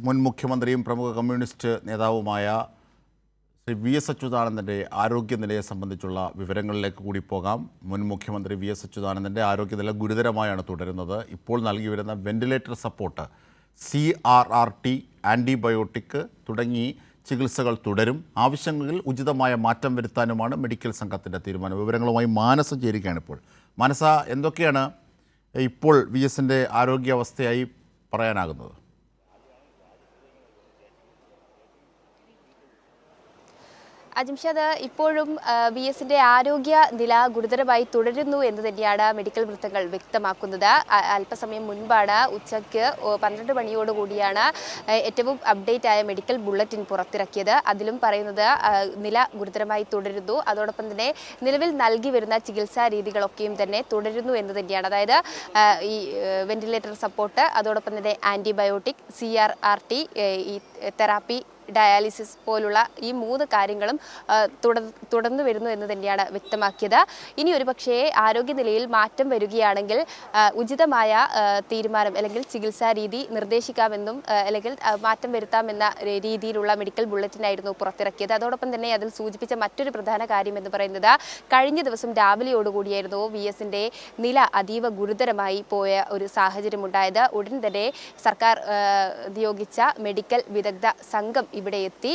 മുൻ മുഖ്യമന്ത്രിയും പ്രമുഖ കമ്മ്യൂണിസ്റ്റ് നേതാവുമായ ശ്രീ വി.എസ്. അച്യുതാനന്ദൻ്റെ ആരോഗ്യനിലയെ സംബന്ധിച്ചുള്ള വിവരങ്ങളിലേക്ക് കൂടി പോകാം. മുൻ മുഖ്യമന്ത്രി വി.എസ്. അച്യുതാനന്ദൻ്റെ ആരോഗ്യനില ഗുരുതരമായാണ് തുടരുന്നത്. ഇപ്പോൾ നൽകി വരുന്ന വെന്റിലേറ്റർ സപ്പോർട്ട്, CRRT, ആൻറ്റിബയോട്ടിക് തുടങ്ങി ചികിത്സകൾ തുടരും. ആവശ്യങ്ങളിൽ ഉചിതമായ മാറ്റം വരുത്താനുമാണ് മെഡിക്കൽ സംഘത്തിൻ്റെ തീരുമാനം. വിവരങ്ങളുമായി മാനസ ചേരുകയാണ് ഇപ്പോൾ. മാനസ, എന്തൊക്കെയാണ് ഇപ്പോൾ വി.എസിൻ്റെ ആരോഗ്യാവസ്ഥയായി പറയാനാകുന്നത്? അജിംഷാദ്, ഇപ്പോഴും വി.എസിൻ്റെ ആരോഗ്യ നില ഗുരുതരമായി തുടരുന്നു എന്ന് തന്നെയാണ് മെഡിക്കൽ വൃത്തങ്ങൾ വ്യക്തമാക്കുന്നത്. അല്പസമയം മുൻപാണ് ഉച്ചയ്ക്ക് 12 മണിയോടുകൂടിയാണ് ഏറ്റവും അപ്ഡേറ്റ് ആയ മെഡിക്കൽ ബുള്ളറ്റിൻ പുറത്തിറക്കിയത്. അതിലും പറയുന്നത് നില ഗുരുതരമായി തുടരുന്നു. അതോടൊപ്പം തന്നെ നിലവിൽ നൽകി വരുന്ന ചികിത്സാ രീതികളൊക്കെയും തന്നെ തുടരുന്നു എന്ന് തന്നെയാണ്. അതായത് ഈ വെന്റിലേറ്റർ സപ്പോർട്ട്, അതോടൊപ്പം തന്നെ ആൻറ്റിബയോട്ടിക്, CRRT, ഈ തെറാപ്പി, ഡയാലിസിസ് പോലുള്ള ഈ 3 കാര്യങ്ങളും തുടർന്നു വരുന്നു എന്ന് തന്നെയാണ് വ്യക്തമാക്കിയത്. ഇനി ഒരു പക്ഷേ ആരോഗ്യനിലയിൽ മാറ്റം വരികയാണെങ്കിൽ ഉചിതമായ തീരുമാനം അല്ലെങ്കിൽ ചികിത്സാ രീതി നിർദ്ദേശിക്കാമെന്നും അല്ലെങ്കിൽ മാറ്റം വരുത്താമെന്ന രീതിയിലുള്ള മെഡിക്കൽ ബുള്ളറ്റിനായിരുന്നു പുറത്തിറക്കിയത്. അതോടൊപ്പം തന്നെ അതിൽ സൂചിപ്പിച്ച മറ്റൊരു പ്രധാന കാര്യം എന്ന് പറയുന്നത് കഴിഞ്ഞ ദിവസം രാവിലെയോടുകൂടിയായിരുന്നു വി.എസിൻ്റെ നില അതീവ ഗുരുതരമായി പോയ ഒരു സാഹചര്യമുണ്ടായത്. ഉടൻ തന്നെ സർക്കാർ നിയോഗിച്ച മെഡിക്കൽ വിദഗ്ധ സംഘം ഇവിടെ എത്തി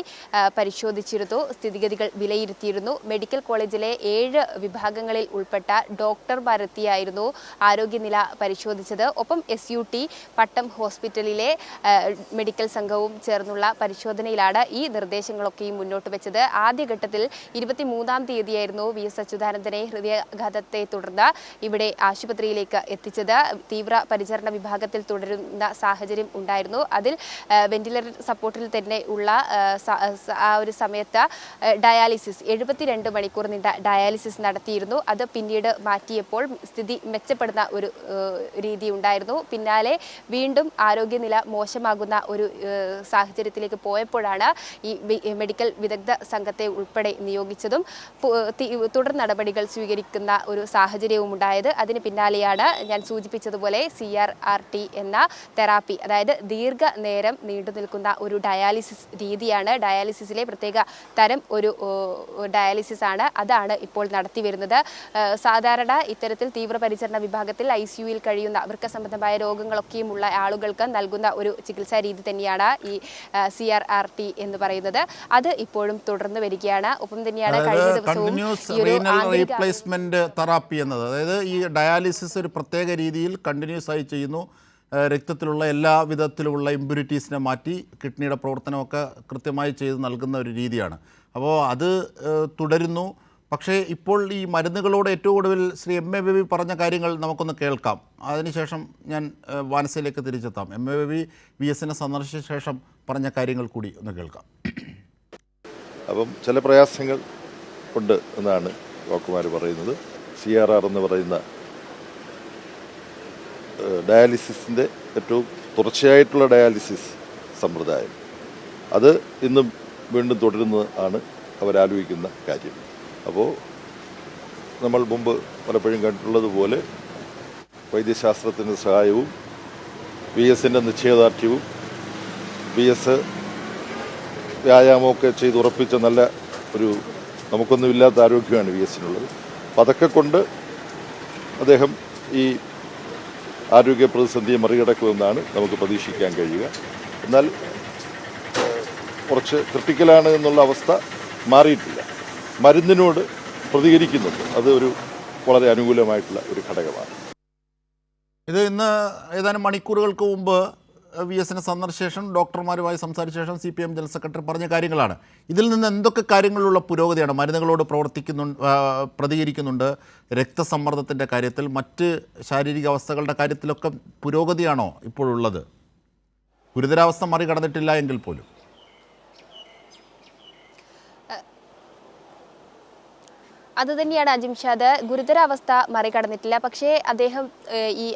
പരിശോധിച്ചിരുന്നു, സ്ഥിതിഗതികൾ വിലയിരുത്തിയിരുന്നു. മെഡിക്കൽ കോളേജിലെ 7 വിഭാഗങ്ങളിൽ ഉൾപ്പെട്ട ഡോക്ടർമാരെത്തിയായിരുന്നു ആരോഗ്യനില പരിശോധിച്ചത്. ഒപ്പം SUT പട്ടം ഹോസ്പിറ്റലിലെ മെഡിക്കൽ സംഘവും ചേർന്നുള്ള പരിശോധനയിലാണ് ഈ നിർദ്ദേശങ്ങളൊക്കെയും മുന്നോട്ട് വെച്ചത്. ആദ്യഘട്ടത്തിൽ 23-ാം തീയതിയായിരുന്നു വി.എസ്. അച്യുതാനന്ദനെ ഹൃദയാഘാതത്തെ തുടർന്ന് ഇവിടെ ആശുപത്രിയിലേക്ക് എത്തിച്ചത്. തീവ്ര പരിചരണ വിഭാഗത്തിൽ തുടരുന്ന സാഹചര്യം ഉണ്ടായിരുന്നു. അതിൽ വെന്റിലേറ്റർ സപ്പോർട്ടിൽ തന്നെ ഉള്ള ആ ഒരു സമയത്ത് ഡയാലിസിസ് 72 മണിക്കൂർ നീണ്ട ഡയാലിസിസ് നടത്തിയിരുന്നു. അത് പിന്നീട് മാറ്റിയപ്പോൾ സ്ഥിതി മെച്ചപ്പെടുന്ന ഒരു രീതി ഉണ്ടായിരുന്നു. പിന്നാലെ വീണ്ടും ആരോഗ്യനില മോശമാകുന്ന ഒരു സാഹചര്യത്തിലേക്ക് പോയപ്പോഴാണ് ഈ മെഡിക്കൽ വിദഗ്ധ സംഘത്തെ ഉൾപ്പെടെ നിയോഗിച്ചതും തുടർ നടപടികൾ സ്വീകരിക്കുന്ന ഒരു സാഹചര്യവും ഉണ്ടായത്. അതിന് പിന്നാലെയാണ് ഞാൻ സൂചിപ്പിച്ചതുപോലെ CRRT എന്ന തെറാപ്പി, അതായത് ദീർഘനേരം നീണ്ടു നിൽക്കുന്ന ഒരു ഡയാലിസിസ് രീതിയാണ്. ഡയാലിസിസിലെ പ്രത്യേക തരം ഒരു ഡയാലിസിസ് ആണ്. അതാണ് ഇപ്പോൾ നടത്തി വരുന്നത്. സാധാരണ ഇത്തരത്തിൽ തീവ്രപരിചരണ വിഭാഗത്തിൽ ICUയിൽ കഴിയുന്ന വൃക്ക സംബന്ധമായ രോഗങ്ങളൊക്കെയും ഉള്ള ആളുകൾക്ക് നൽകുന്ന ഒരു ചികിത്സാ രീതി തന്നെയാണ് ഈ CRRT എന്ന് പറയുന്നത്. അത് ഇപ്പോഴും തുടർന്ന് വരികയാണ്. ഒപ്പം തന്നെയാണ് കഴിഞ്ഞ ദിവസവും ഈ ഒരു റീപ്ലേസ്മെന്റ് തെറാപ്പി എന്നത്, അതായത് ഈ ഡയാലിസിസ് ഒരു പ്രത്യേക രീതിയിൽ കണ്ടിന്യൂസ് ആയി ചെയ്യുന്നു. രക്തത്തിലുള്ള എല്ലാ വിധത്തിലുമുള്ള ഇമ്പ്യൂരിറ്റീസിനെ മാറ്റി കിഡ്നിയുടെ പ്രവർത്തനമൊക്കെ കൃത്യമായി ചെയ്ത് നൽകുന്ന ഒരു രീതിയാണ്. അപ്പോൾ അത് തുടരുന്നു. പക്ഷേ ഇപ്പോൾ ഈ മരുന്നുകളോട് ഏറ്റവും ഒടുവിൽ ശ്രീ എം.എ. ബേബി പറഞ്ഞ കാര്യങ്ങൾ നമുക്കൊന്ന് കേൾക്കാം. അതിനുശേഷം ഞാൻ വാനസയിലേക്ക് തിരിച്ചെത്താം. എം.എ. ബേബി വി.എസിനെ സന്ദർശിച്ച ശേഷം പറഞ്ഞ കാര്യങ്ങൾ കൂടി ഒന്ന് കേൾക്കാം. അപ്പം ചില പ്രയാസങ്ങൾ ഉണ്ട് എന്നാണ് ഡോക്ടർമാർ പറയുന്നത്. CRR എന്ന് പറയുന്ന ഡയാലിസിസിൻ്റെ ഏറ്റവും തുടർച്ചയായിട്ടുള്ള ഡയാലിസിസ് സമ്പ്രദായം, അത് ഇന്നും വീണ്ടും തുടരുന്നതാണ് അവരാലോചിക്കുന്ന കാര്യം. അപ്പോൾ നമ്മൾ മുമ്പ് പലപ്പോഴും കണ്ടിട്ടുള്ളതുപോലെ വൈദ്യശാസ്ത്രത്തിൻ്റെ സഹായവും വി.എസിൻ്റെ നിശ്ചയദാർഢ്യവും വി.എസ് വ്യായാമമൊക്കെ ചെയ്ത് ഉറപ്പിച്ച നല്ല ഒരു നമുക്കൊന്നുമില്ലാത്ത ആരോഗ്യമാണ് വി.എസിനുള്ളത്. അപ്പം അതൊക്കെ കൊണ്ട് അദ്ദേഹം ഈ ആരോഗ്യ പ്രതിസന്ധിയെ മറികടക്കുമെന്നാണ് നമുക്ക് പ്രതീക്ഷിക്കാൻ കഴിയുക. എന്നാൽ കുറച്ച് ക്രിട്ടിക്കലാണ് എന്നുള്ള അവസ്ഥ മാറിയിട്ടില്ല. മരുന്നിനോട് പ്രതികരിക്കുന്നുണ്ട്. അത് ഒരു വളരെ അനുകൂലമായിട്ടുള്ള ഒരു ഘടകമാണ്. ഇത് ഇന്ന് ഏതാനും മണിക്കൂറുകൾക്ക് മുമ്പ് വി.എസിനെ സന്ദർശിച്ച ശേഷം ഡോക്ടർമാരുമായി സംസാരിച്ച ശേഷം CPM ജനറൽ സെക്രട്ടറി പറഞ്ഞ കാര്യങ്ങളാണ്. ഇതിൽ നിന്ന് എന്തൊക്കെ കാര്യങ്ങളിലുള്ള പുരോഗതിയാണ്? മരുന്നുകളോട് പ്രതികരിക്കുന്നുണ്ട്, രക്തസമ്മർദ്ദത്തിൻ്റെ കാര്യത്തിൽ, മറ്റ് ശാരീരിക അവസ്ഥകളുടെ കാര്യത്തിലൊക്കെ പുരോഗതിയാണോ ഇപ്പോഴുള്ളത്? ഗുരുതരാവസ്ഥ മറികടന്നിട്ടില്ല എങ്കിൽ പോലും. അതുതന്നെയാണ് അജിംഷാദ്. ഗുരുതരാവസ്ഥ മറികടന്നിട്ടില്ല. പക്ഷേ അദ്ദേഹം ഈ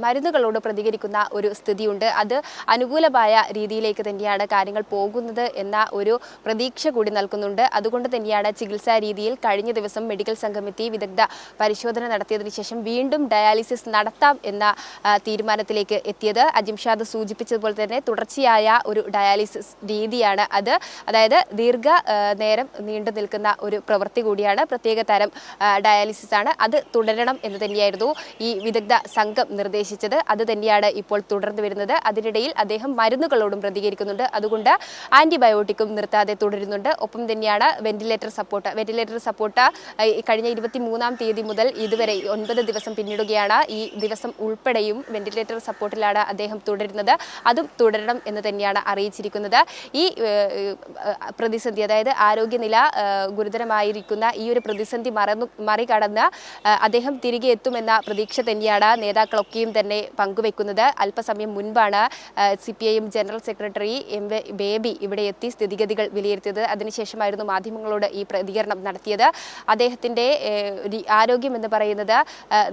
മരുന്നുകളോട് പ്രതികരിക്കുന്ന ഒരു സ്ഥിതിയുണ്ട്. അത് അനുകൂലമായ രീതിയിലേക്ക് തന്നെയാണ് കാര്യങ്ങൾ പോകുന്നത് എന്ന ഒരു പ്രതീക്ഷ കൂടി നൽകുന്നുണ്ട്. അതുകൊണ്ട് തന്നെയാണ് ചികിത്സാ രീതിയിൽ കഴിഞ്ഞ ദിവസം മെഡിക്കൽ സംഘമെത്തി വിദഗ്ധ പരിശോധന നടത്തിയതിനു ശേഷം വീണ്ടും ഡയാലിസിസ് നടത്താം എന്ന തീരുമാനത്തിലേക്ക് എത്തിയത്. അജിംഷാദ് സൂചിപ്പിച്ചതുപോലെ തന്നെ തുടർച്ചയായ ഒരു ഡയാലിസിസ് രീതിയാണ് അത്. അതായത് നേരം നീണ്ടു നിൽക്കുന്ന ഒരു പ്രവൃത്തി കൂടിയാണ്. പ്രത്യേക തരം ഡയാലിസിസ് ആണ്. അത് തുടരണം എന്ന് തന്നെയായിരുന്നു ഈ വിദഗ്ധ സംഘം നിർദ്ദേശിച്ചത്. അത് തന്നെയാണ് ഇപ്പോൾ തുടർന്നു വരുന്നത്. അതിനിടയിൽ അദ്ദേഹം മരുന്നുകളോടും പ്രതികരിക്കുന്നുണ്ട്. അതുകൊണ്ട് ആന്റിബയോട്ടിക്കും നിർത്താതെ തുടരുന്നുണ്ട്. ഒപ്പം തന്നെയാണ് വെന്റിലേറ്റർ സപ്പോർട്ട് കഴിഞ്ഞ 23-ാം തീയതി മുതൽ ഇതുവരെ 9 ദിവസം പിന്നിടുകയാണ്. ഈ ദിവസം ഉൾപ്പെടെയും വെന്റിലേറ്റർ സപ്പോർട്ടിലാണ് അദ്ദേഹം തുടരുന്നത്. അതും തുടരണം എന്ന് തന്നെയാണ് അറിയിച്ചിരിക്കുന്നത്. ഈ പ്രതിസന്ധി, അതായത് ആരോഗ്യനില ഗുരുതരമായിരിക്കുന്ന ഈ ഒരു പ്രതിസന്ധി മറികടന്ന് അദ്ദേഹം തിരികെ എത്തുമെന്ന പ്രതീക്ഷ തന്നെയാണ് നേതാക്കളൊക്കെയും തന്നെ പങ്കുവെക്കുന്നത്. അല്പസമയം മുൻപാണ് CPIM general secretary MV baby ഇവിടെ എത്തി സ്ഥിതിഗതികൾ വിലയിരുത്തിയത്. അതിനുശേഷമായിരുന്നു മാധ്യമങ്ങളോട് ഈ പ്രതികരണം നടത്തിയത്. അദ്ദേഹത്തിൻ്റെ ആരോഗ്യം എന്ന് പറയുന്നത്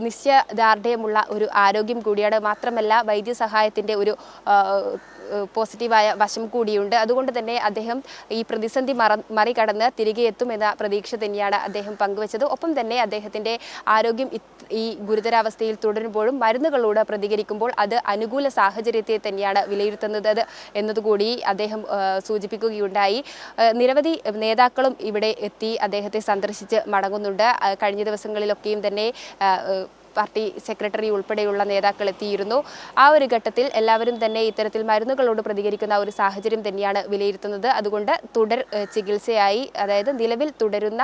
നിശ്ചയദാർഢ്യമുള്ള ഒരു ആരോഗ്യം കൂടിയാണ്. മാത്രമല്ല വൈദ്യസഹായത്തിൻ്റെ ഒരു പോസിറ്റീവായ വശം കൂടിയുണ്ട്. അതുകൊണ്ട് തന്നെ അദ്ദേഹം ഈ പ്രതിസന്ധി മറികടന്ന് തിരികെ എത്തുമെന്ന പ്രതീക്ഷ തന്നെയാണ് അദ്ദേഹം പങ്കുവച്ചത്. ഒപ്പം തന്നെ അദ്ദേഹത്തിൻ്റെ ആരോഗ്യം ഈ ഗുരുതരാവസ്ഥയിൽ തുടരുമ്പോഴും മരുന്നുകളോട് പ്രതികരിക്കുമ്പോൾ അത് അനുകൂല സാഹചര്യത്തെ തന്നെയാണ് വിലയിരുത്തുന്നത് എന്നതുകൂടി അദ്ദേഹം സൂചിപ്പിക്കുകയുണ്ടായി. നിരവധി നേതാക്കളും ഇവിടെ എത്തി അദ്ദേഹത്തെ സന്ദർശിച്ച് മടങ്ങുന്നുണ്ട്. കഴിഞ്ഞ ദിവസങ്ങളിലൊക്കെയും തന്നെ പാർട്ടി സെക്രട്ടറി ഉൾപ്പെടെയുള്ള നേതാക്കൾ എത്തിയിരുന്നു. ആ ഒരു ഘട്ടത്തിൽ എല്ലാവരും തന്നെ ഇത്തരത്തിൽ മരുന്നുകളോട് പ്രതികരിക്കുന്ന ഒരു സാഹചര്യം തന്നെയാണ് വിലയിരുത്തുന്നത്. അതുകൊണ്ട് തുടർ ചികിത്സയായി, അതായത് നിലവിൽ തുടരുന്ന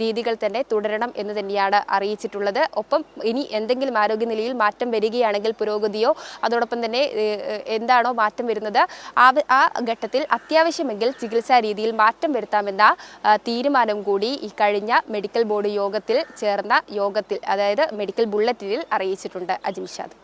രീതികൾ തന്നെ തുടരണം എന്ന് തന്നെയാണ് അറിയിച്ചിട്ടുള്ളത്. ഒപ്പം ഇനി എന്തെങ്കിലും ആരോഗ്യനിലയിൽ മാറ്റം വരികയാണെങ്കിൽ പുരോഗതിയോ അതോടൊപ്പം തന്നെ എന്താണോ മാറ്റം വരുന്നത് ആ ഘട്ടത്തിൽ അത്യാവശ്യമെങ്കിൽ ചികിത്സാ രീതിയിൽ മാറ്റം വരുത്താമെന്ന തീരുമാനം കൂടി ഈ കഴിഞ്ഞ മെഡിക്കൽ ബോർഡ് യോഗത്തിൽ ചേർന്ന യോഗത്തിൽ, അതായത് മെഡിക്കൽ ബുള്ളറ്റിനിൽ അറിയിച്ചിട്ടുണ്ട്. അജിംഷാദ്.